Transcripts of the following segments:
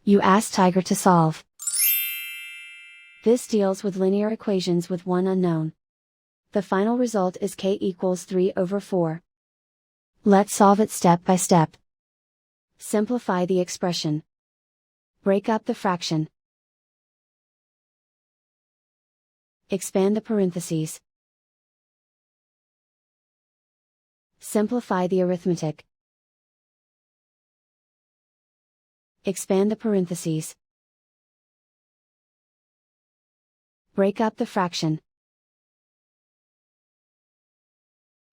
You ask Tiger to solve. This deals with linear equations with one unknown. The final result is k equals 3/4. Let's solve it step by step. Simplify the expression. Break up the fraction. Expand the parentheses. Simplify the arithmetic. Expand the parentheses. Break up the fraction.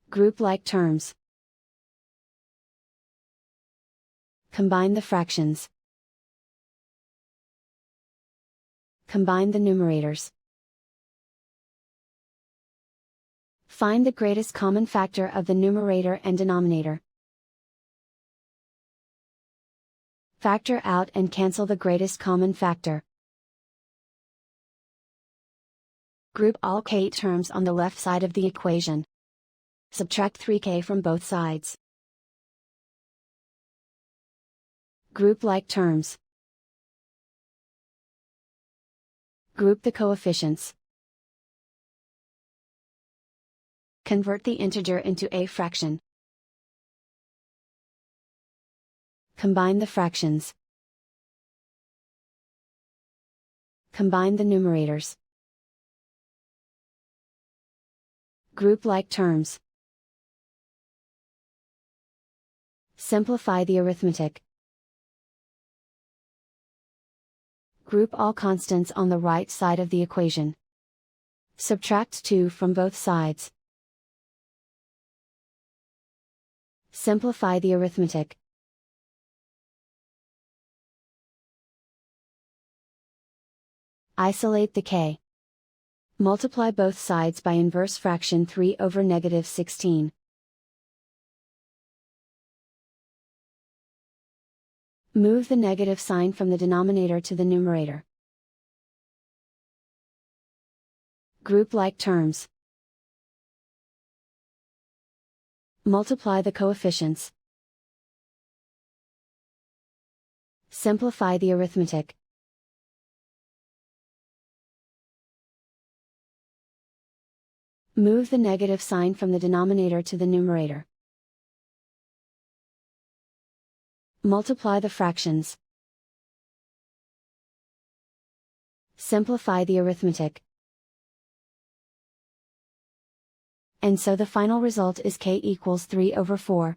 Group like terms. Combine the fractions. Combine the numerators. Find the greatest common factor of the numerator and denominator. Factor out and cancel the greatest common factor. Group all k terms on the left side of the equation. Subtract 3k from both sides. Group like terms. Group the coefficients. Convert the integer into a fraction. Combine the fractions. Combine the numerators. Group like terms. Simplify the arithmetic. Group all constants on the right side of the equation. Subtract 2 from both sides. Simplify the arithmetic. Isolate the k. Multiply both sides by inverse fraction 3/16. Move the negative sign from the denominator to the numerator. Group like terms. Multiply the coefficients. Simplify the arithmetic. Move the negative sign from the denominator to the numerator. Multiply the fractions. Simplify the arithmetic. And so the final result is k equals 3/4.